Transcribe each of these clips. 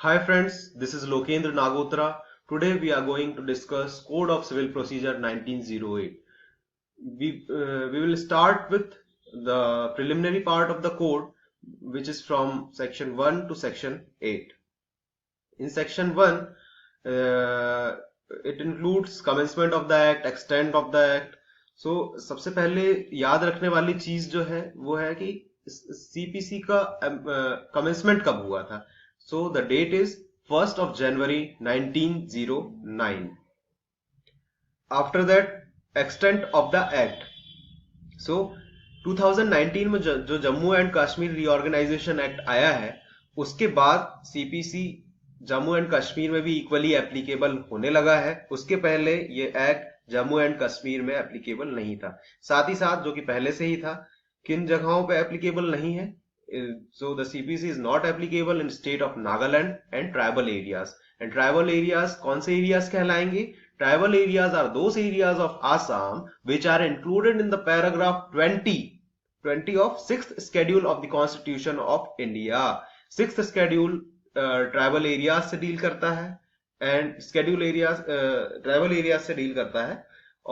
Hi friends, this is Lokendra Nagotra. Today we are going to discuss Code of Civil Procedure 1908. We will start with the preliminary part of the code, which is from section 1 to section 8. In section 1, it includes commencement of the act, extent of the act. So सबसे पहले याद रखने वाली चीज जो है वो है कि सीपीसी का commencement कब हुआ था. So the date is 1st of January 1909. After that, extent of the act. So 2019 में जो Jammu and Kashmir reorganisation act आया है, उसके बाद सीपीसी जम्मू एंड कश्मीर में भी इक्वली एप्लीकेबल होने लगा है. उसके पहले ये एक्ट जम्मू एंड कश्मीर में एप्लीकेबल नहीं था. साथ ही साथ जो कि पहले से ही था, किन जगहों पे एप्लीकेबल नहीं है. So the CPC is not applicable in state of Nagaland and tribal areas. And tribal areas कौन से areas कहलाएंगे? Tribal areas are those areas of Assam which are included in the paragraph 20 of 6th schedule of the Constitution of India. 6th schedule tribal areas से deal करता है and schedule areas tribal areas से deal करता है.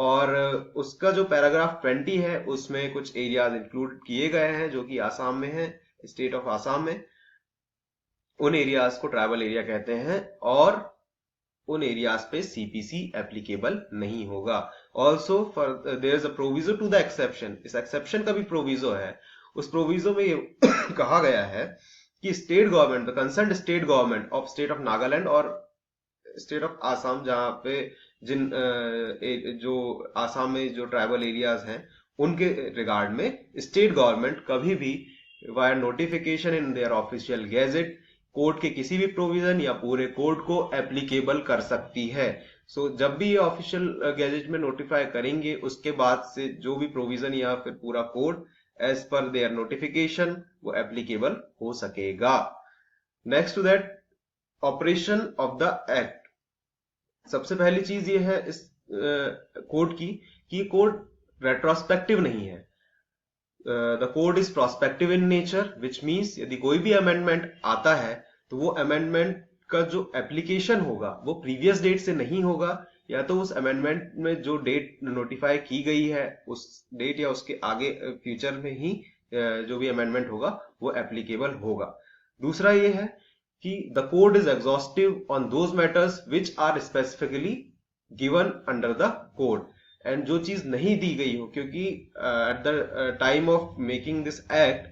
और उसका जो paragraph 20 है उसमें कुछ एरियाज इंक्लूड किए गए हैं जो कि आसाम में है, स्टेट ऑफ आसाम में. उन एरियाज को ट्राइबल एरिया कहते हैं और उन एरियाज पे सीपीसी एप्लीकेबल नहीं होगा. Also for there is a proviso to the exception. इस एक्सेप्शन का भी प्रोविजो है. उस प्रोविजो में ये कहा गया है कि state government, the concerned state government of state of Nagaland और स्टेट ऑफ आसाम, जहां पे जो आसाम में जो ट्राइबल एरियाज हैं उनके रिगार्ड में स्टेट गवर्नमेंट कभी भी via notification in their official gazette code के किसी भी प्रोविजन या पूरे कोड को एप्लीकेबल कर सकती है. सो जब भी ये ऑफिशियल गैजेट में नोटिफाई करेंगे उसके बाद से जो भी प्रोविजन या फिर पूरा code as per their notification वो एप्लीकेबल हो सकेगा. Next to that, operation of the act. सबसे पहली चीज ये है इस कोड की कि कोड रेट्रोस्पेक्टिव नहीं है. The code is prospective in nature, which means यदि कोई भी अमेंडमेंट आता है तो वो अमेंडमेंट का जो एप्लीकेशन होगा वो प्रीवियस डेट से नहीं होगा, या तो उस अमेंडमेंट में जो डेट नोटिफाई की गई है उस डेट या उसके आगे फ्यूचर में ही जो भी अमेंडमेंट होगा वो एप्लीकेबल होगा. दूसरा ये है कि the code is exhaustive on those matters which are specifically given under the code. and जो चीज नहीं दी गई हो, क्योंकि at the time of making this act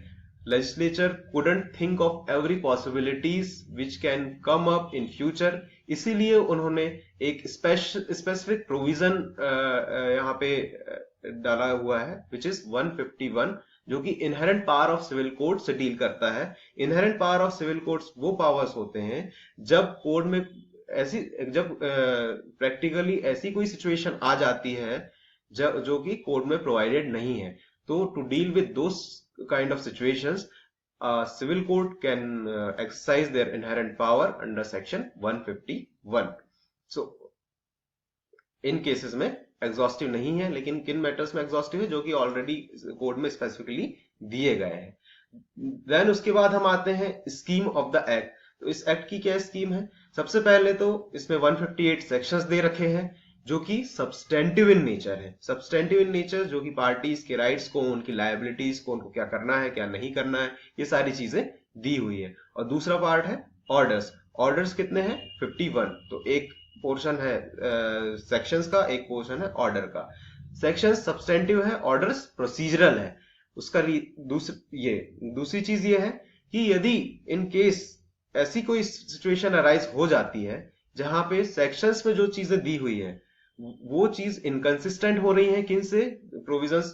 legislature couldn't think of every possibilities which can come up in future, इसीलिए उन्होंने एक specific provision यहाँ पे डाला हुआ है which is 151, जो कि inherent power of civil code से डील करता है. Inherent power of civil codes वो पावर्स होते हैं जब कोड में जब प्रैक्टिकली ऐसी कोई सिचुएशन आ जाती है जो कि कोड में प्रोवाइडेड नहीं है. तो to deal with those kind of situations, civil code can exercise their inherent power under section 151. So in cases में एग्जॉस्टिव नहीं है, लेकिन किन मैटर्स में एग्जॉस्टिव है जो कि ऑलरेडी कोड में स्पेसिफिकली दिए गए हैं. देन उसके बाद हम आते हैं स्कीम ऑफ द एक्ट. तो इस एक्ट की क्या स्कीम है? सबसे पहले तो इसमें 158 सेक्शंस दे रखे हैं जो कि सब्सटेंटिव इन नेचर है. सब्सटेंटिव इन नेचर जो कि पार्टीज के राइट्स को, उनकी लायबिलिटीज को, उनको क्या करना है क्या नहीं करना है, ये सारी चीजें दी हुई है. और दूसरा पार्ट है ऑर्डर्स. ऑर्डर्स कितने हैं? 51. तो एक पोर्शन है सेक्शंस का, एक पोर्शन है ऑर्डर का. सेक्शंस सब्सटेंटिव है, ऑर्डर्स प्रोसीजरल है. उसका दूसरी चीज ये है कि यदि इन केस ऐसी कोई सिचुएशन अराइज हो जाती है जहां पे सेक्शंस में जो चीजें दी हुई है वो चीज इनकंसिस्टेंट हो रही है किन से? प्रोविजंस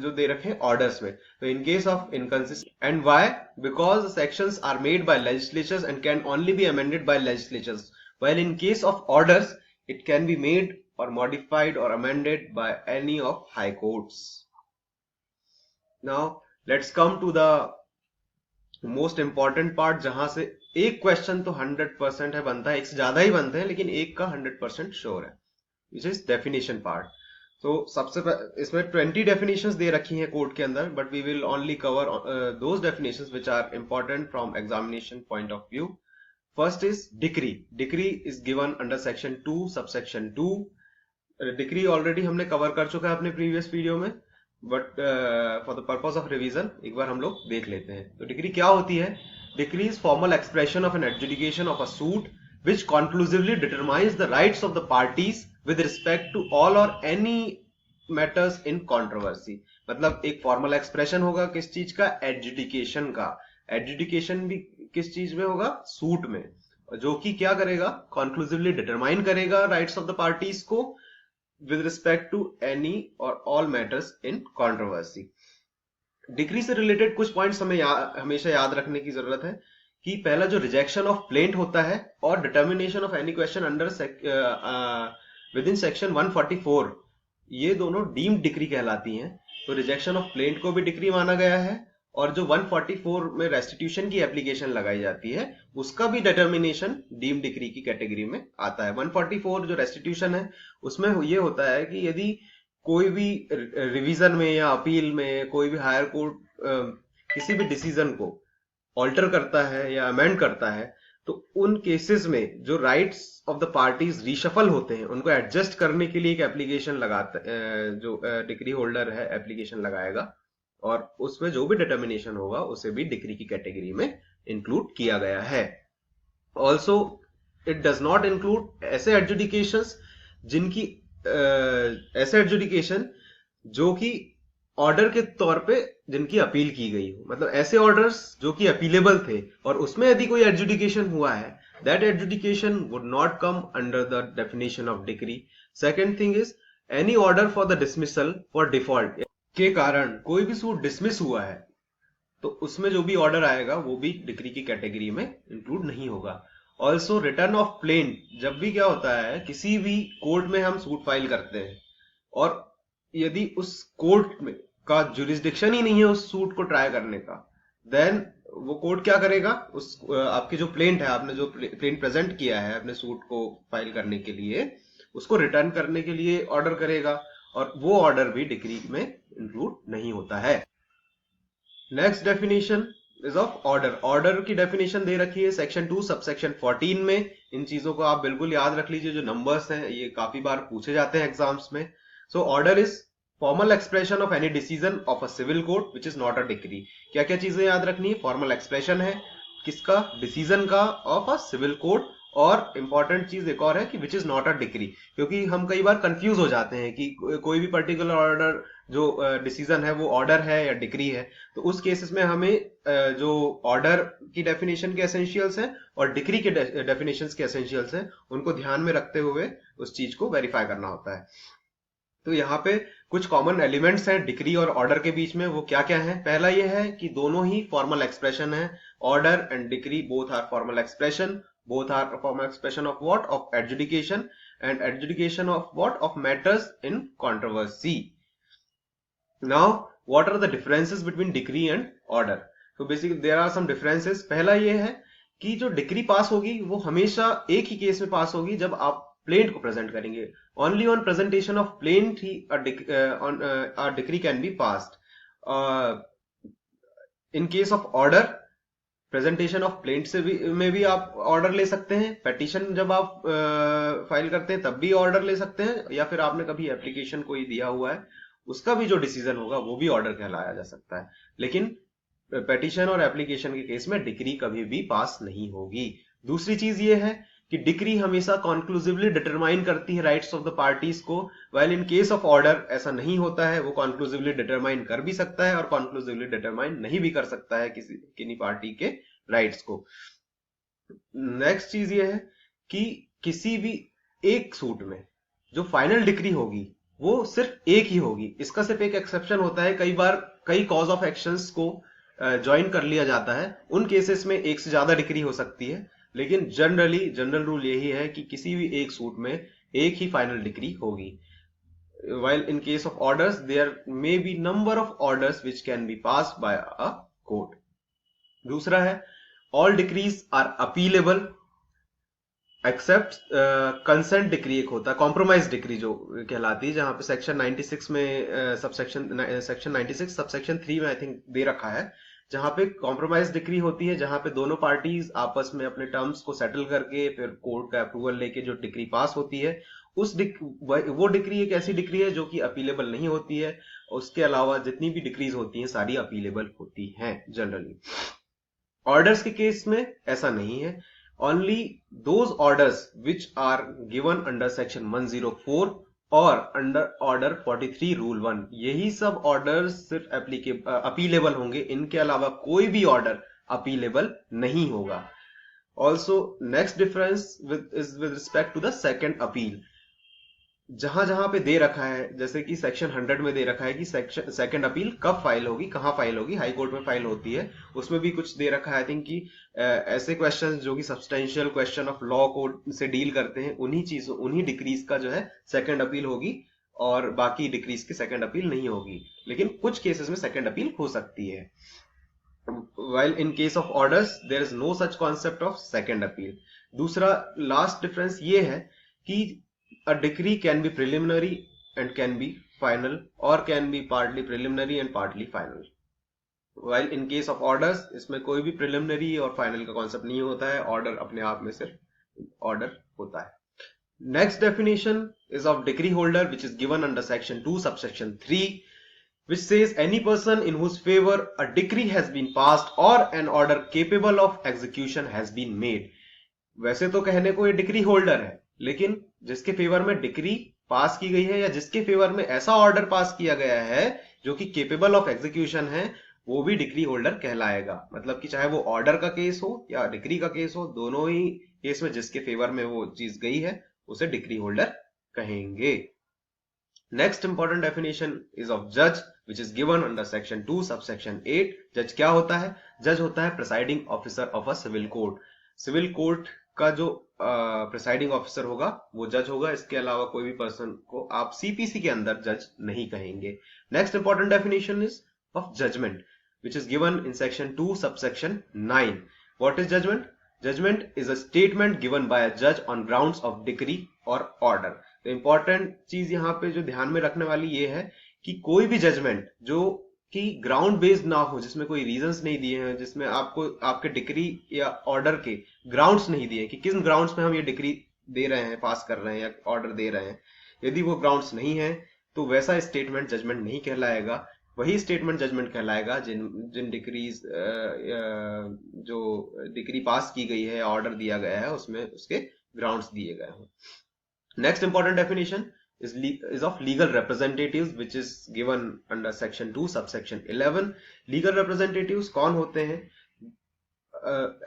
जो दे रखे हैं ऑर्डर्स में. तो in case of inconsistent, and why? Because sections are made by legislatures and can only be amended by legislatures, while in case of orders it can be made or modified or amended by any of high courts. Now let's come to the most important part, जहां से एक question तो 100% है बनता है, एक से ज्यादा ही बनते हैं लेकिन एक का 100% श्योर है, which is definition part. तो सबसे इसमें 20 definitions दे रखी हैं कोड के अंदर, but we will only cover those definitions which are important from examination point of view. First is decree. Decree is given under section 2 subsection 2. Decree already हमने cover कर चुका है अपने प्रीवियस वीडियो में, but for the purpose of revision एक बार हम लोग देख लेते हैं. तो डिक्री क्या होती है? Decree is formal expression of an adjudication of a suit which conclusively determines the rights of the parties with respect to all or any matters in controversy. मतलब एक फॉर्मल एक्सप्रेशन होगा किस चीज का? एडजुडिकेशन का. एडजुडिकेशन भी किस चीज में होगा? सूट में, जो कि क्या करेगा? कॉन्क्लूसिवली डिटरमाइन करेगा राइट्स ऑफ द पार्टीज को विद रिस्पेक्ट टू एनी और all matters in controversy. Decree से रिलेटेड कुछ पॉइंट्स हमें हमेशा याद रखने की जरूरत है कि पहला जो रिजेक्शन ऑफ प्लेंट होता है और determination of any question under with in section 144, ये दोनों डीम्ड डिक्री कहलाती हैं. तो रिजेक्शन ऑफ प्लेंट को भी डिक्री माना गया है, और जो 144 में रेस्टिट्यूशन की एप्लीकेशन लगाई जाती है उसका भी डिटर्मिनेशन डीम्ड डिक्री की कैटेगरी में आता है. 144 जो रेस्टिट्यूशन है उसमें ये होता है कि यदि कोई भी रिवीजन में या अपील में कोई भी हायर कोर्ट किसी भी डिसीजन को ऑल्टर करता है या अमेंड करता है, तो उन केसेस में जो rights of the parties reshuffle होते हैं उनको एडजस्ट करने के लिए एक एप्लीकेशन लगाता जो डिक्री होल्डर है एप्लीकेशन लगाएगा, और उसमें जो भी डिटर्मिनेशन होगा उसे भी डिक्री की कैटेगरी में इंक्लूड किया गया है. Also it does not include ऐसे एडजुडिकेशंस जिनकी ऐसे एडजुडिकेशन जो कि ऑर्डर के तौर पे जिनकी अपील की गई हो. मतलब ऐसे ऑर्डर्स जो कि अपीलेबल थे और उसमें यदि कोई एडजुडिकेशन हुआ है, that adjudication would not come under the definition of decree. Second thing is any order for the dismissal for default के कारण कोई भी सूट डिसमिस हुआ है तो उसमें जो भी ऑर्डर आएगा वो भी डिक्री की कैटेगरी में इंक्लूड नहीं होगा. ऑल्सो रिटर्न ऑफ प्लेंट, जब भी क्या होता है किसी भी कोर्ट में हम सूट फाइल करते हैं और यदि उस कोर्ट में का जुरिस्डिक्शन ही नहीं है उस सूट को ट्राई करने का, देन वो कोर्ट क्या करेगा? उस आपकी जो प्लेंट है, आपने जो प्लेंट प्रेजेंट किया है अपने सूट को फाइल करने के लिए, उसको रिटर्न करने के लिए ऑर्डर करेगा, और वो ऑर्डर भी डिक्री में इंक्लूड नहीं होता है. Next definition is of order. Order की डेफिनेशन दे रखी है सेक्शन 2 सबसेक्शन 14 में. इन चीजों को आप बिल्कुल याद रख लीजिए, जो नंबर्स हैं ये काफी बार पूछे जाते हैं एग्जाम्स में. So order is formal expression of any decision of a civil court which is not a decree. क्या क्या चीजें याद रखनी है? फॉर्मल एक्सप्रेशन है किसका? डिसीजन का ऑफ अ सिविल कोर्ट. और इंपॉर्टेंट चीज एक और है कि विच इज नॉट अ डिक्री, क्योंकि हम कई बार कंफ्यूज हो जाते हैं कि कोई भी पर्टिकुलर ऑर्डर जो डिसीजन है वो ऑर्डर है या डिक्री है. तो उस केसेस में हमें जो ऑर्डर की डेफिनेशन के एसेंशियल्स हैं और डिक्री के डेफिनेशंस के एसेंशियल्स हैं उनको ध्यान में रखते हुए उस चीज को वेरीफाई करना होता है. तो यहाँ पे कुछ कॉमन एलिमेंट्स हैं डिक्री और ऑर्डर के बीच में. वो क्या क्या है? पहला ये है कि दोनों ही फॉर्मल एक्सप्रेशन है. Order and decree both are formal expression. Both are formal expression of what? Of adjudication. And adjudication of what? Of matters in controversy. Now what are the differences between decree and order? तो basically there are some differences. पहला ये है कि जो decree pass होगी वो हमेशा एक ही केस में पास होगी जब आप प्लेंट को प्रेजेंट करेंगे. Only on presentation of plaint he decree can be passed. In case of order, presentation of plaint से में भी आप ऑर्डर ले सकते हैं. पेटिशन जब आप फाइल करते हैं तब भी ऑर्डर ले सकते हैं, या फिर आपने कभी एप्लीकेशन कोई दिया हुआ है उसका भी जो डिसीजन होगा वो भी ऑर्डर कहलाया जा सकता है. लेकिन पेटिशन और एप्लीकेशन के केस में डिक्री कभी भी पास नहीं होगी. दूसरी चीज ये है कि डिक्री हमेशा कॉन्क्लूसिवली डिटरमाइन करती है राइट्स ऑफ द पार्टीज को, while in case of order ऐसा नहीं होता है. वो कॉन्क्लूसिवली डिटरमाइन कर भी सकता है और कॉन्क्लूसिवली डिटरमाइन नहीं भी कर सकता है किसी पार्टी के राइट्स को. नेक्स्ट चीज ये है कि किसी भी एक सूट में जो फाइनल डिक्री होगी वो सिर्फ एक ही होगी. इसका सिर्फ एक एक्सेप्शन होता है. कई बार कई कॉज ऑफ एक्शंस को ज्वाइन कर लिया जाता है. उन केसेस में एक से ज्यादा डिक्री हो सकती है, लेकिन जनरल रूल यही है कि किसी भी एक सूट में एक ही फाइनल डिक्री होगी. while in case of orders there may be number of orders which can be passed by a court. दूसरा है all decrees are appealable except consent decree. एक होता है कॉम्प्रोमाइज डिक्री जो कहलाती है, जहां पे सेक्शन 96 में सेक्शन 96 सबसेक्शन 3 में आई थिंक दे रखा है जहां पे कॉम्प्रोमाइज डिक्री होती है, जहां पे दोनों पार्टीज आपस में अपने टर्म्स को सेटल करके फिर कोर्ट का अप्रूवल लेके जो डिक्री पास होती है, वो डिक्री एक ऐसी डिक्री है जो कि अपीलेबल नहीं होती है। उसके अलावा जितनी भी डिक्रीज होती हैं सारी अपीलेबल होती हैं जनरली। ऑर्डर्स के केस में ऐसा नहीं है। Only those orders which are given under section 104 और अंडर ऑर्डर 43 रूल 1, यही सब ऑर्डर्स सिर्फ अपीलेबल होंगे। इनके अलावा कोई भी ऑर्डर अपीलेबल नहीं होगा। Also next difference is with respect to the second appeal. जहां जहां पे दे रखा है, जैसे कि सेक्शन 100 में दे रखा है कि सेकंड अपील कब फाइल होगी, कहां फाइल होगी, हाई कोर्ट में फाइल होती है, उसमें भी कुछ दे रखा है। आई थिंक कि ऐसे क्वेश्चंस जो कि substantial question of law code से डील करते हैं, उन्हीं डिक्रीज का जो है सेकंड अपील होगी और बाकी डिक्रीज की सेकंड अपील नहीं होगी। लेकिन कुछ केसेस में सेकंड अपील हो सकती है। while in case of orders there is no such concept of second appeal। दूसरा लास्ट डिफरेंस ये है कि a decree can be preliminary and can be final or can be partly preliminary and partly final। while in case of orders इसमें कोई भी preliminary और final का concept नहीं होता है, order अपने आप में सिर्फ order होता है। Next definition is of decree holder, which is given under section 2 subsection 3, which says any person in whose favor a decree has been passed or an order capable of execution has been made। वैसे तो कहने को ये decree holder है, लेकिन जिसके favour में decree pass की गई है या जिसके फेवर में ऐसा ऑर्डर पास किया गया है जो कि केपेबल ऑफ एग्जीक्यूशन है, वो भी डिक्री होल्डर कहलाएगा। मतलब कि चाहे वो ऑर्डर का केस हो या डिक्री का केस हो, दोनों ही केस में जिसके फेवर में वो चीज गई है उसे डिक्री होल्डर कहेंगे। Next important definition is of जज, which is given under section 2 subsection 8। जज क्या होता है? जज होता है presiding officer of a civil court. Civil court का जो प्रिसाइडिंग ऑफिसर होगा वो जज होगा। इसके अलावा कोई भी पर्सन को आप सीपीसी के अंदर जज नहीं कहेंगे। Next important definition is of judgment, which is given in section 2 subsection 9। What is judgment? Judgment is a statement given by a judge on grounds of decree or order। तो important चीज यहाँ पे जो ध्यान में रखने वाली ये है कि कोई भी जजमेंट जो कि ग्राउंड बेस्ड ना हो, जिसमें कोई रीजंस नहीं दिए हैं, जिसमें आपको आपके डिक्री या ऑर्डर के ग्राउंड्स नहीं दिए कि किस ग्राउंड्स में हम ये डिक्री दे रहे हैं, पास कर रहे हैं या ऑर्डर दे रहे हैं, यदि वो ग्राउंड्स नहीं है तो वैसा स्टेटमेंट जजमेंट नहीं कहलाएगा। वही स्टेटमेंट जजमेंट कहलाएगा जिन डिक्रीज जो डिक्री पास की गई है, ऑर्डर दिया गया है, उसमें उसके ग्राउंड्स दिए गए हों। Next important definition is of legal representatives, which is given under section 2 subsection 11। legal representatives कौन होते हैं?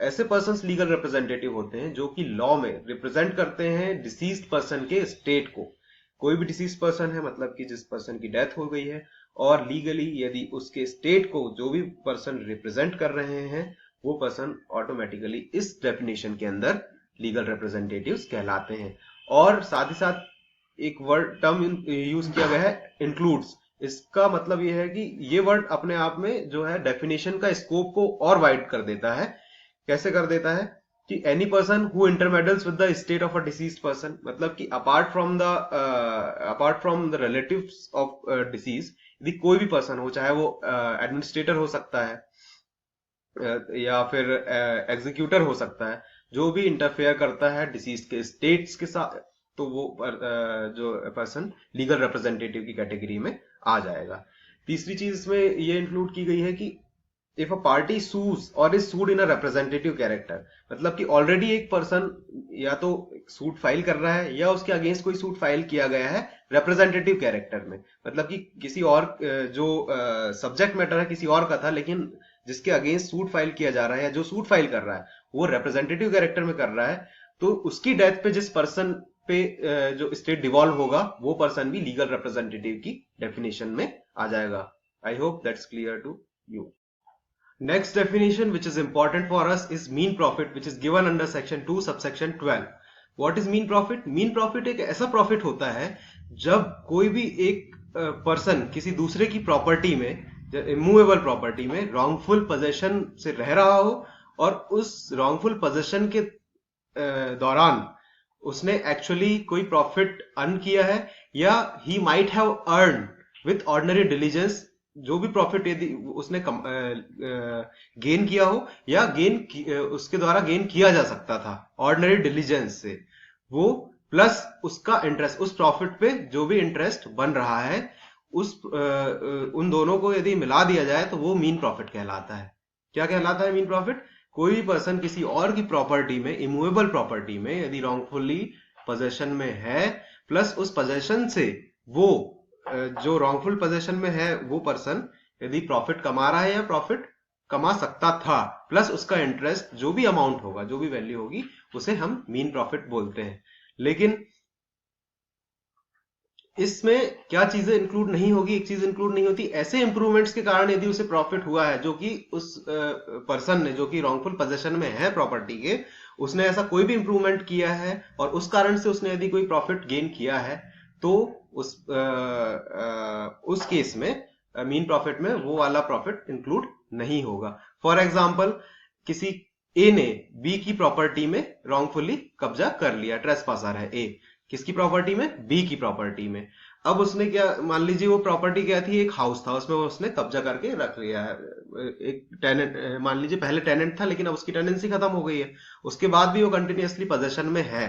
ऐसे पर्सन्स लीगल रिप्रेजेंटेटिव होते हैं जो कि लॉ में रिप्रेजेंट करते हैं डिसीज्ड पर्सन के स्टेट को। कोई भी डिसीज पर्सन है, मतलब कि जिस पर्सन की डेथ हो गई है, और लीगली यदि उसके स्टेट को जो भी पर्सन रिप्रेजेंट कर रहे हैं, वो पर्सन ऑटोमेटिकली इस डेफिनेशन के अंदर लीगल रिप्रेजेंटेटिव्स कहलाते हैं। और साथ ही साथ एक वर्ड टर्म यूज किया गया है, इंक्लूड्स। इसका मतलब यह है कि ये वर्ड अपने आप में जो है डेफिनेशन का स्कोप को और वाइड कर देता है। कैसे कर देता है? कि any person who intermeddles with the state of a deceased person, मतलब कि apart from the relatives of deceased, यदि कोई भी पर्सन हो, चाहे वो एडमिनिस्ट्रेटर हो सकता है या फिर एग्जीक्यूटर हो सकता है, जो भी इंटरफेयर करता है डिसीज के स्टेट्स के साथ, तो वो जो पर्सन लीगल रिप्रेजेंटेटिव की कैटेगरी में आ जाएगा। तीसरी चीज इसमें ये इंक्लूड की गई है कि इफ अ पार्टी सूज और is sued in a representative character, मतलब कि ऑलरेडी एक पर्सन या तो सूट फाइल कर रहा है या उसके अगेंस्ट कोई सूट फाइल किया गया है रिप्रेजेंटेटिव कैरेक्टर में, मतलब कि किसी और जो सब्जेक्ट मैटर है किसी और का था, लेकिन जिसके अगेंस्ट सूट फाइल किया जा रहा है या जो सूट फाइल कर रहा है वो रिप्रेजेंटेटिव कैरेक्टर में कर रहा है, तो उसकी डेथ पे जिस पर्सन पे जो स्टेट डिवॉल्व होगा वो पर्सन भी लीगल रिप्रेजेंटेटिव की डेफिनेशन में आ जाएगा। I hope that's clear to you. Next definition, which is important for us, is mean profit, which is given under section 2 subsection 12। What is mean profit? Mean profit एक ऐसा profit होता है जब कोई भी एक पर्सन किसी दूसरे की प्रॉपर्टी में, इमूवेबल प्रॉपर्टी में रॉन्गफुल पोजेशन से रह रहा हो और उस रॉन्गफुल पोजेशन के दौरान उसने एक्चुअली कोई प्रॉफिट अर्न किया है, या he might have earn with ordinary diligence जो भी प्रॉफिट यदि उसने गेन किया हो या उसके द्वारा गेन किया जा सकता था ऑर्डिनरी डिलीजेंस से, वो प्लस उसका इंटरेस्ट, उस प्रॉफिट पे जो भी इंटरेस्ट बन रहा है, उन दोनों को यदि मिला दिया जाए तो वो मीन प्रॉफिट कहलाता है। क्या कहलाता है मीन प्रॉफिट? कोई भी पर्सन किसी और की प्रॉपर्टी में, इमूवेबल प्रॉपर्टी में यदि रॉन्गफुली पोजेशन में है, प्लस उस पोजेशन से वो जो रॉन्गफुल पोजेशन में है वो पर्सन यदि प्रॉफिट कमा रहा है या प्रॉफिट कमा सकता था, प्लस उसका इंटरेस्ट जो भी अमाउंट होगा, जो भी वैल्यू होगी, उसे हम मीन प्रॉफिट बोलते हैं। लेकिन इसमें क्या चीजें इंक्लूड नहीं होगी? एक चीज इंक्लूड नहीं होती, ऐसे इंप्रूवमेंट्स के कारण यदि उसे प्रॉफिट हुआ है, जो कि उस पर्सन ने, जो कि रॉन्गफुल पोजेशन में है प्रॉपर्टी के, उसने ऐसा कोई भी इंप्रूवमेंट किया है और उस कारण से उसने यदि कोई प्रॉफिट गेन किया है, तो उस केस में मीन प्रॉफिट में वो वाला प्रॉफिट इंक्लूड नहीं होगा। फॉर एग्जाम्पल, किसी ए ने बी की प्रॉपर्टी में रॉन्गफुली कब्जा कर लिया, ट्रेसपासर है ए, किसकी प्रॉपर्टी में? बी की प्रॉपर्टी में। अब उसने क्या, मान लीजिए वो प्रॉपर्टी क्या थी? एक हाउस था, उसमें उसने कब्जा करके रख लिया है। एक टेनेंट, मान लीजिए पहले टेनेंट था लेकिन अब उसकी टेनेंसी खत्म हो गई है, उसके बाद भी वो कंटिन्यूअसली पोजेशन में है।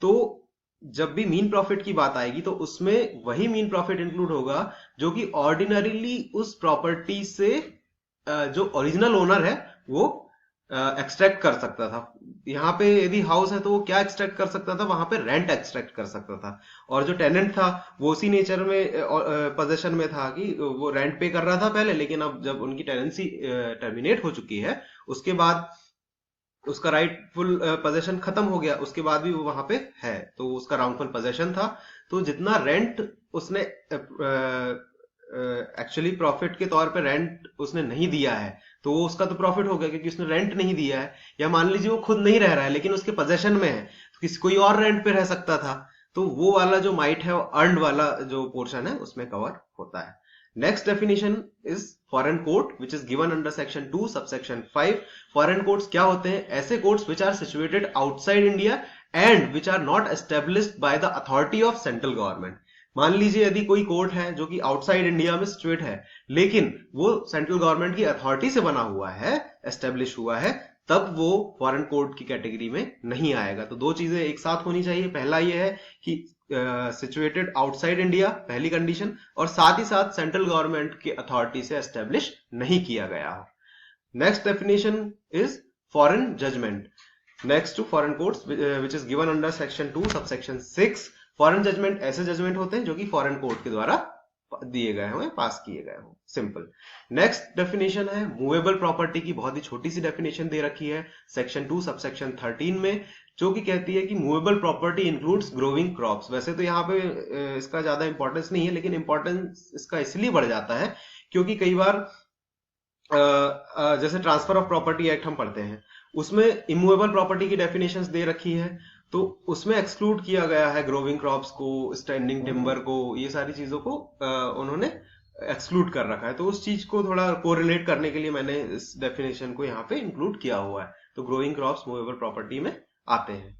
तो जब भी मीन प्रॉफिट की बात आएगी तो उसमें वही मीन प्रॉफिट इंक्लूड होगा जो कि ऑर्डिनरीली उस प्रॉपर्टी से जो ओरिजिनल ओनर है वो एक्सट्रैक्ट कर सकता था। यहाँ पे यदि हाउस है तो वो क्या एक्सट्रैक्ट कर सकता था? वहां पे रेंट एक्सट्रैक्ट कर सकता था। और जो टेनेंट था वो उसी नेचर में पोजेशन में था कि वो रेंट पे कर रहा था पहले, लेकिन अब जब उनकी टेनेंसी टर्मिनेट हो चुकी है, उसके बाद उसका राइटफुल पोजेशन खत्म हो गया, उसके बाद भी वो वहां पे है, तो उसका राउंडफुल पोजेशन था। तो जितना रेंट उसने एक्चुअली प्रॉफिट के तौर पे रेंट उसने नहीं दिया है, तो वो उसका तो प्रॉफिट हो गया क्योंकि उसने रेंट नहीं दिया है। या मान लीजिए वो खुद नहीं रह रहा है लेकिन उसके पोजेशन में है, तो किसी कोई और रेंट पे रह सकता था, तो वो वाला जो माइट है, वो अर्न्ड वाला जो पोर्शन है उसमें कवर होता है। Next definition is foreign court which is given under section 2 subsection 5। Foreign courts क्या होते हैं? ऐसे courts which are situated outside India and which are not established by the authority of central government. मान लीजिए यदि कोई कोर्ट है जो कि आउटसाइड इंडिया में सिचुएट है, लेकिन वो सेंट्रल गवर्नमेंट की अथॉरिटी से बना हुआ है, एस्टेब्लिश हुआ है, तब वो फॉरेन कोर्ट की कैटेगरी में नहीं आएगा। तो दो चीजें एक साथ होनी चाहिए। पहला ये है कि सिचुएटेड आउटसाइड इंडिया, पहली कंडीशन, और साथ ही साथ सेंट्रल गवर्नमेंट की अथॉरिटी से एस्टेब्लिश नहीं किया गया हो। Next definition is foreign judgment next to foreign courts which is given under section 2 subsection 6। Foreign judgment ऐसे जजमेंट होते हैं जो कि फॉरेन कोर्ट के द्वारा दिए गए हो, पास किए गए हो। सिंपल। नेक्स्ट डेफिनेशन है मूवेबल प्रॉपर्टी की। बहुत ही छोटी सी डेफिनेशन दे रखी है सेक्शन 2 सबसेक्शन 13 में, जो कि कहती है कि movable property includes growing crops. वैसे तो यहाँ पे इसका ज्यादा इंपॉर्टेंस नहीं है, लेकिन इंपॉर्टेंस इसका इसलिए बढ़ जाता है क्योंकि कई बार जैसे ट्रांसफर ऑफ प्रॉपर्टी एक्ट हम पढ़ते हैं, उसमें इमूवेबल प्रॉपर्टी की डेफिनेशंस दे रखी है, तो उसमें एक्सक्लूड किया गया है ग्रोविंग क्रॉप्स को, स्टैंडिंग टिम्बर को, ये सारी चीजों को उन्होंने एक्सक्लूड कर रखा है। तो उस चीज को थोड़ा कोरिलेट करने के लिए मैंने इस डेफिनेशन को यहाँ पे इंक्लूड किया हुआ है। तो ग्रोइंग क्रॉप्स मूवेबल प्रॉपर्टी में आते हैं।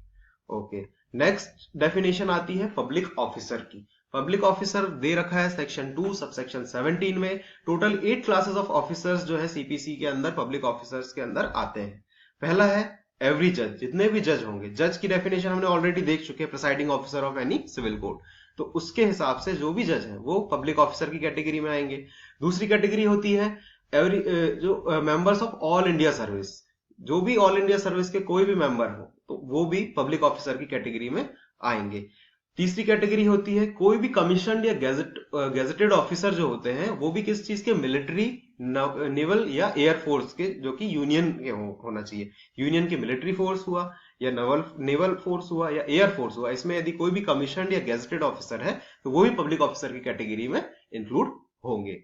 ओके, नेक्स्ट डेफिनेशन आती है पब्लिक ऑफिसर की। पब्लिक ऑफिसर दे रखा है सेक्शन 2 सबसेक्शन 17 में। टोटल 8 क्लासेस ऑफ ऑफिसर्स जो है सीपीसी के अंदर, पब्लिक ऑफिसर्स के अंदर आते हैं। पहला है एवरी जज, जितने भी जज होंगे। जज की डेफिनेशन हमने ऑलरेडी देख चुके हैं, presiding officer of any civil court. तो उसके हिसाब से जो भी जज है वो पब्लिक ऑफिसर की कैटेगरी में आएंगे। दूसरी कैटेगरी होती है एवरी जो members of all India service, जो भी ऑल इंडिया सर्विस के कोई भी मेंबर हो तो वो भी पब्लिक ऑफिसर की कैटेगरी में आएंगे। तीसरी कैटेगरी होती है कोई भी कमीशन या गेजेटेड ऑफिसर जो होते हैं, वो भी किस चीज के? मिलिट्री, नेवल या एयरफोर्स के, जो कि यूनियन के होना चाहिए। यूनियन के मिलिट्री फोर्स हुआ या नेवल फोर्स हुआ या एयरफोर्स हुआ, इसमें यदि कोई भी कमीशन या गेजेटेड ऑफिसर है तो वो भी पब्लिक ऑफिसर की कैटेगरी में इंक्लूड होंगे।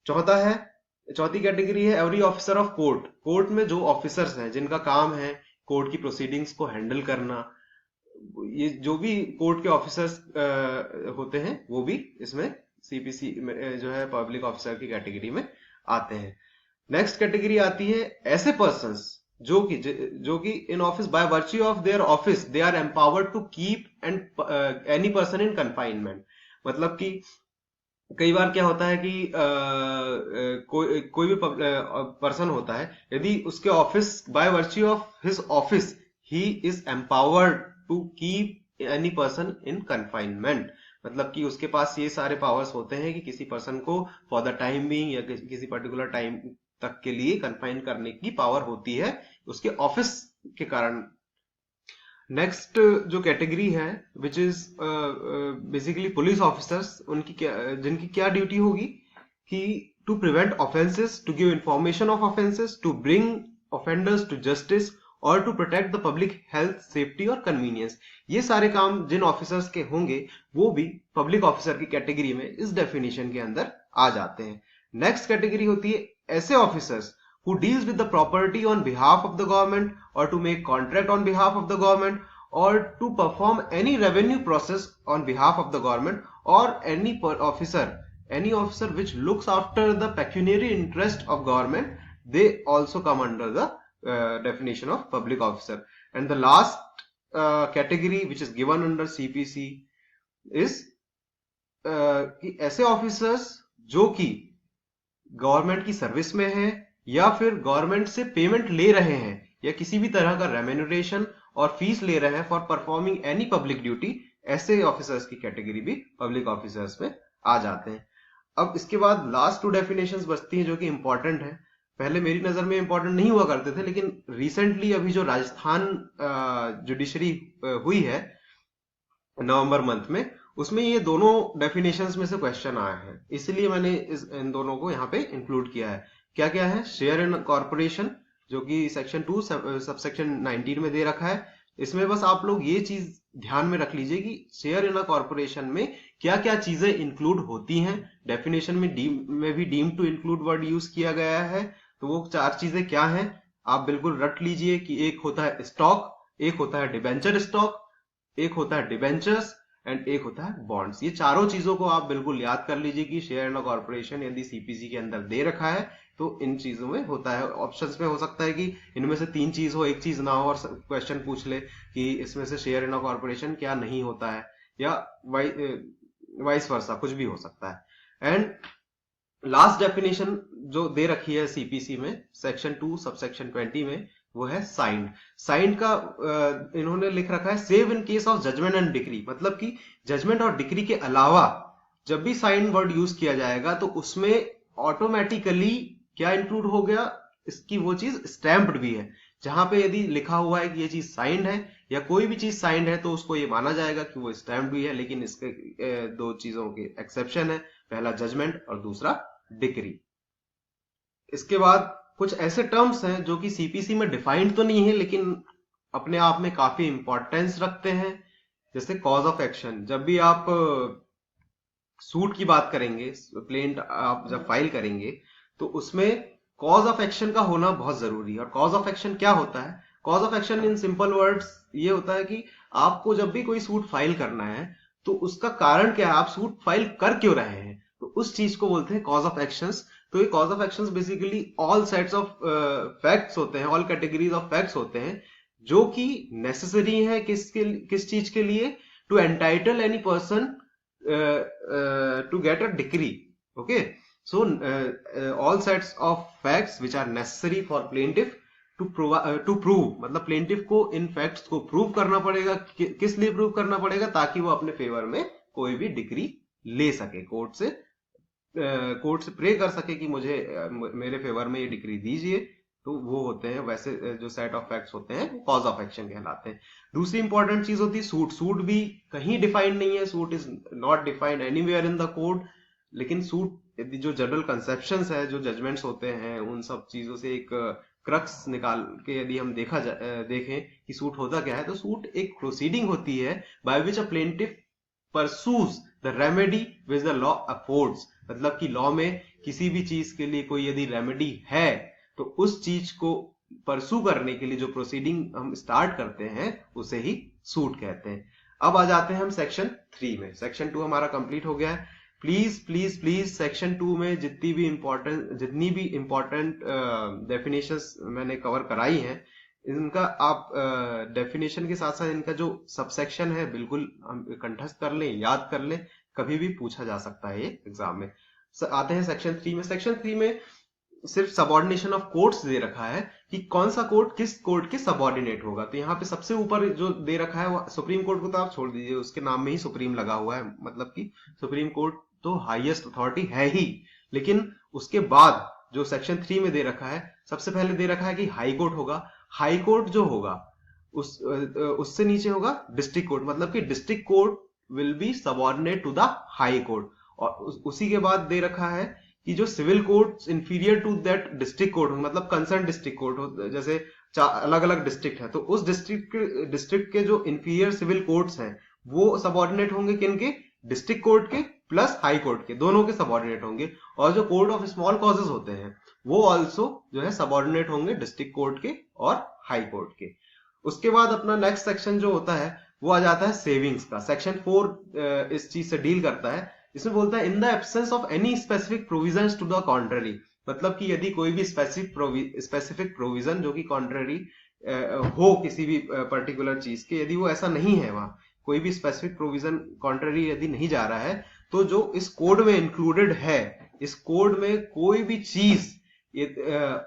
चौथी कैटेगरी है every officer of court. Court में जो ऑफिसर्स हैं जिनका काम है कोर्ट की प्रोसीडिंग्स को हैंडल करना, ये जो भी कोर्ट के ऑफिसर्स होते हैं वो भी इसमें सीपीसी में जो है पब्लिक ऑफिसर की कैटेगरी में आते हैं। नेक्स्ट कैटेगरी आती है ऐसे पर्संस जो कि in office by virtue of their office they are empowered to keep and any person in confinement. मतलब कि कई बार क्या होता है कि कोई भी पर्सन होता है, यदि उसके office, by virtue of his office, he is empowered to keep any person in confinement. मतलब कि उसके पास ये सारे पावर्स होते हैं कि किसी पर्सन को फॉर द टाइम बीइंग या किसी पर्टिकुलर टाइम तक के लिए कन्फाइन करने की पावर होती है उसके ऑफिस के कारण। नेक्स्ट जो कैटेगरी है, which is basically police officers, जिनकी क्या ड्यूटी होगी कि to prevent offences, to give information of offences, to bring offenders to justice, और to protect the public health, safety और कन्वीनियंस। ये सारे काम जिन ऑफिसर्स के होंगे वो भी पब्लिक ऑफिसर की कैटेगरी में इस डेफिनेशन के अंदर आ जाते हैं। नेक्स्ट कैटेगरी होती है ऐसे officers who deals with the property on behalf of the government, or to make contract on behalf of the government, or to perform any revenue process on behalf of the government, or any officer which looks after the pecuniary interest of government, they also come under the definition of public officer. And the last category which is given under CPC is कि ऐसे officers जो कि government की service में है या फिर government से पेमेंट ले रहे हैं या किसी भी तरह का रेम्यूनरेशन और फीस ले रहे हैं for performing any public duty, ऐसे ऑफिसर्स की कैटेगरी भी पब्लिक ऑफिसर्स में आ जाते हैं। अब इसके बाद लास्ट 2 डेफिनेशंस बचती हैं जो कि इंपॉर्टेंट है। पहले मेरी नजर में इंपॉर्टेंट नहीं हुआ करते थे, लेकिन रिसेंटली अभी जो राजस्थान जुडिशरी हुई है नवंबर मंथ में, उसमें ये दोनों डेफिनेशंस में से क्वेश्चन आए हैं, इसलिए मैंने इन दोनों को यहाँ पे इंक्लूड किया है। क्या क्या है? शेयर इन कॉर्पोरेशन, जो कि सेक्शन 2 सबसेक्शन 19 में दे रखा है। इसमें बस आप लोग ये चीज ध्यान में रख लीजिए कि शेयर इन अ कॉर्पोरेशन में क्या क्या चीजें इंक्लूड होती हैं। डेफिनेशन में भी deem to include word use किया गया है, तो वो 4 चीजें क्या हैं आप बिल्कुल रट लीजिए कि एक होता है स्टॉक, एक होता है डिबेंचर स्टॉक, एक होता है डिबेंचर्स, एंड एक होता है बॉन्ड्स। ये चारों चीजों को आप बिल्कुल याद कर लीजिए कि शेयर इन अ कॉर्पोरेशन यदि सीपीसी के अंदर दे रखा है तो इन चीजों में होता है। ऑप्शंस में हो सकता है कि इनमें से 3 चीज हो, एक चीज ना हो, और क्वेश्चन पूछ ले कि इसमें से शेयर इन अ कॉर्पोरेशन क्या नहीं होता है, या वाइस वर्सा, कुछ भी हो सकता है। एंड लास्ट डेफिनेशन जो दे रखी है सीपीसी में सेक्शन 2 सबसेक्शन 20 में, वो है साइंड। साइंड का इन्होंने लिख रखा है save in case of judgment and decree, मतलब कि जजमेंट और डिक्री के अलावा जब भी साइंड वर्ड यूज किया जाएगा तो उसमें ऑटोमेटिकली क्या इंक्लूड हो गया, इसकी वो चीज स्टैम्प्ड भी है। जहां पे यदि लिखा हुआ है कि ये चीज साइंड है या कोई भी चीज साइंड है तो उसको ये माना जाएगा कि वो स्टैम्प्ड भी है। लेकिन इसके 2 चीजों के एक्सेप्शन है, पहला जजमेंट और दूसरा डिक्री। इसके बाद कुछ ऐसे टर्म्स हैं जो कि सीपीसी में डिफाइंड तो नहीं है लेकिन अपने आप में काफी इंपॉर्टेंस रखते हैं। जैसे कॉज ऑफ एक्शन, जब भी आप सूट की बात करेंगे, कंप्लेंट आप जब फाइल करेंगे तो उसमें कॉज ऑफ एक्शन का होना बहुत जरूरी है। और कॉज ऑफ एक्शन क्या होता है? Cause of action in simple words ये होता है कि आपको जब भी कोई सूट फाइल करना है तो उसका कारण क्या है, आप सूट फाइल कर क्यों रहे हैं, तो उस चीज को बोलते हैं कॉज ऑफ एक्शंस। तो ये cause of actions basically all sets of facts होते हैं, ऑल कैटेगरीज ऑफ फैक्ट्स होते हैं जो कि नेसेसरी है किस चीज के लिए, to entitle any person to get a degree. Okay, so all sets of facts which are necessary for plaintiff to prove, मतलब plaintiff को इन facts को prove करना पड़ेगा। किस लिए prove करना पड़ेगा? ताकि वो अपने फेवर में कोई भी डिग्री ले सके, कोर्ट से प्रे कर सके कि मुझे मेरे फेवर में ये डिग्री दीजिए। तो वो होते हैं वैसे जो सेट ऑफ फैक्ट्स होते हैं कॉज ऑफ एक्शन कहलाते हैं। दूसरी इंपॉर्टेंट चीज होती है सूट। सूट भी कहीं डिफाइंड नहीं है, suit is not defined anywhere in the code. लेकिन सूट यदि जो जनरल कंसेप्शंस है, जो जजमेंट्स होते हैं, उन सब चीजों से एक क्रक्स निकाल के यदि हम देखें कि सूट होता क्या है, तो सूट एक प्रोसीडिंग होती है by which a plaintiff pursues the remedy which the law affords. मतलब कि लॉ में किसी भी चीज के लिए कोई यदि रेमेडी है तो उस चीज को परसू करने के लिए जो प्रोसीडिंग हम स्टार्ट करते हैं उसे ही सूट कहते हैं। अब आ जाते हैं हम सेक्शन 3 में। सेक्शन 2 हमारा कंप्लीट हो गया है। प्लीज प्लीज प्लीज सेक्शन 2 में जितनी भी इंपॉर्टेंट डेफिनेशंस मैंने कवर कराई हैं, इनका आप डेफिनेशन के साथ साथ इनका जो सबसेक्शन है बिल्कुल हम कंठस्थ कर लें, याद कर लें, कभी भी पूछा जा सकता है ये एग्जाम में। आते हैं सेक्शन 3 में। सेक्शन 3 में सिर्फ सबऑर्डिनेशन ऑफ कोर्ट्स दे रखा है कि कौन सा कोर्ट किस कोर्ट के सबऑर्डिनेट होगा। तो यहाँ पे सबसे ऊपर जो दे रखा है वो सुप्रीम कोर्ट को तो आप छोड़ दीजिए, उसके नाम में ही सुप्रीम लगा हुआ है, मतलब कि सुप्रीम कोर्ट तो हाईएस्ट अथॉरिटी है ही। लेकिन उसके बाद जो सेक्शन 3 में दे रखा है, सबसे पहले दे रखा है कि हाई कोर्ट होगा। हाई कोर्ट जो होगा उससे नीचे होगा डिस्ट्रिक्ट कोर्ट, मतलब कि district court will be subordinate to the high court. और उसी के बाद दे रखा है कि जो civil court inferior to that district court हो, मतलब कंसर्न डिस्ट्रिक्ट कोर्ट हो, जैसे अलग अलग डिस्ट्रिक्ट है तो उस डिस्ट्रिक्ट के जो इंफीरियर सिविल कोर्ट्स हैं वो सबऑर्डिनेट होंगे किनके, डिस्ट्रिक्ट कोर्ट के प्लस हाई कोर्ट के, दोनों के सबऑर्डिनेट होंगे। और जो कोर्ट ऑफ स्मॉल कॉजेज होते हैं वो ऑल्सो जो है सबऑर्डिनेट होंगे डिस्ट्रिक्ट कोर्ट के और हाई कोर्ट के। उसके बाद अपना नेक्स्ट सेक्शन जो होता है वो आ जाता है सेविंग्स का। सेक्शन 4 इस चीज से डील करता है। इसमें बोलता है in the absence of any specific provisions to the contrary, मतलब कि यदि कोई भी स्पेसिफिक प्रोविजन जो कि कॉन्ट्ररी हो किसी भी पर्टिकुलर चीज के, यदि वो ऐसा नहीं है, वहां कोई भी स्पेसिफिक प्रोविजन कॉन्ट्ररी यदि नहीं जा रहा है, तो जो इस कोड में इंक्लूडेड है, इस कोड में कोई भी चीज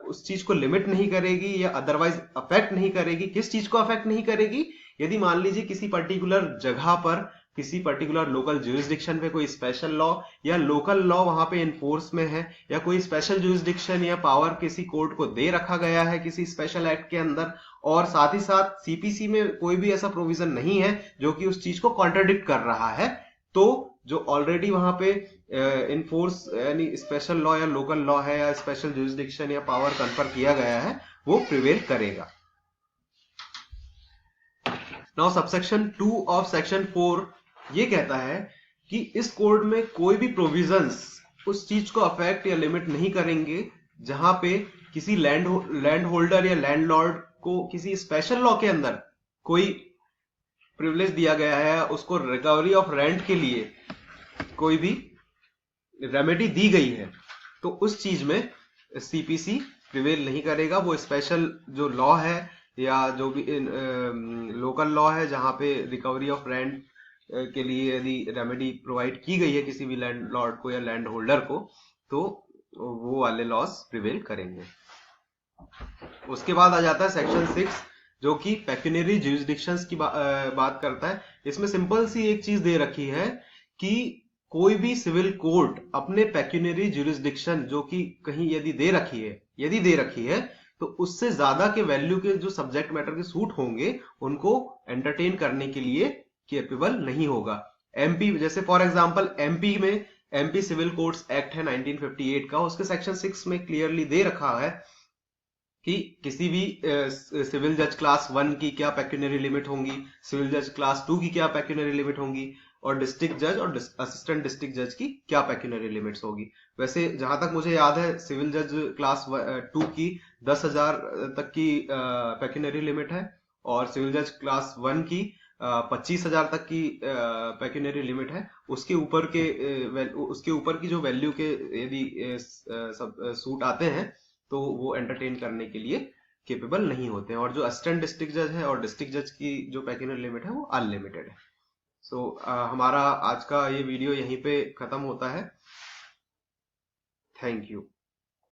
उस चीज को लिमिट नहीं करेगी या अदरवाइज अफेक्ट नहीं करेगी। किस चीज को अफेक्ट नहीं करेगी, यदि मान लीजिए किसी पर्टिकुलर जगह पर, किसी पर्टिकुलर लोकल ज्यूरिसडिक्शन पे कोई स्पेशल लॉ या लोकल लॉ वहां पे इन्फोर्स में है, या कोई स्पेशल ज्यूरिसडिक्शन या पावर किसी कोर्ट को दे रखा गया है किसी स्पेशल एक्ट के अंदर, और साथ ही साथ सीपीसी में कोई भी ऐसा प्रोविजन नहीं है जो कि उस चीज को कॉन्ट्राडिक्ट कर रहा है, तो जो ऑलरेडी वहां पे इन्फोर्स यानी स्पेशल लॉ या लोकल लॉ है या स्पेशल ज्यूरिसडिक्शन या पावर कन्फर किया गया है वो प्रिवेल करेगा। नाउ सबसेक्शन 2 ऑफ सेक्शन 4 ये कहता है कि इस कोड में कोई भी प्रोविजंस उस चीज को अफेक्ट या लिमिट नहीं करेंगे जहां पे किसी लैंड होल्डर या लैंडलॉर्ड को किसी स्पेशल लॉ के अंदर कोई प्रिविलेज दिया गया है, उसको रिकवरी ऑफ रेंट के लिए कोई भी रेमेडी दी गई है, तो उस चीज में सीपीसी प्रिवेल नहीं करेगा। वो स्पेशल जो लॉ है या जो भी लोकल लॉ है जहां पे रिकवरी ऑफ रेंट के लिए यदि रेमेडी प्रोवाइड की गई है किसी भी लैंडलॉर्ड को या लैंड होल्डर को, तो वो वाले लॉस प्रिवेल करेंगे। उसके बाद आ जाता है सेक्शन 6 जो कि पेक्यूनरी ज्यूरिसडिक्शंस की बात करता है। इसमें सिंपल सी एक चीज दे रखी है कि कोई भी सिविल कोर्ट अपने पेक्यूनरी ज्यूरिसडिक्शन जो कि कहीं यदि दे रखी है तो उससे ज्यादा के वैल्यू के जो सब्जेक्ट मैटर के सूट होंगे उनको एंटरटेन करने के लिए कैपेबल नहीं होगा। एमपी जैसे फॉर एग्जांपल एमपी में एमपी सिविल कोर्ट्स एक्ट है 1958 का, उसके सेक्शन 6 में क्लियरली दे रखा है कि किसी भी सिविल जज क्लास 1 की क्या पेक्यूनरी लिमिट होंगी, सिविल जज क्लास 2 की क्या पेक्यूनरी लिमिट होंगी, और डिस्ट्रिक्ट जज और असिस्टेंट डिस्ट्रिक्ट जज की क्या पेक्यूनरी लिमिट्स होगी। वैसे जहां तक मुझे याद है सिविल जज क्लास 2 की 10,000 तक की पेक्यूनरी लिमिट है, और सिविल जज क्लास 1 की 25,000 तक की पेक्यूनरी लिमिट है। उसके ऊपर की जो वैल्यू के यदि सूट आते हैं तो वो एंटरटेन करने के लिए केपेबल नहीं होते हैं। और जो असिस्टेंट डिस्ट्रिक्ट जज है और डिस्ट्रिक्ट जज की जो पेक्यूनरी लिमिट है वो अनलिमिटेड है। सो हमारा आज का ये वीडियो यहीं पे खत्म होता है। Thank you.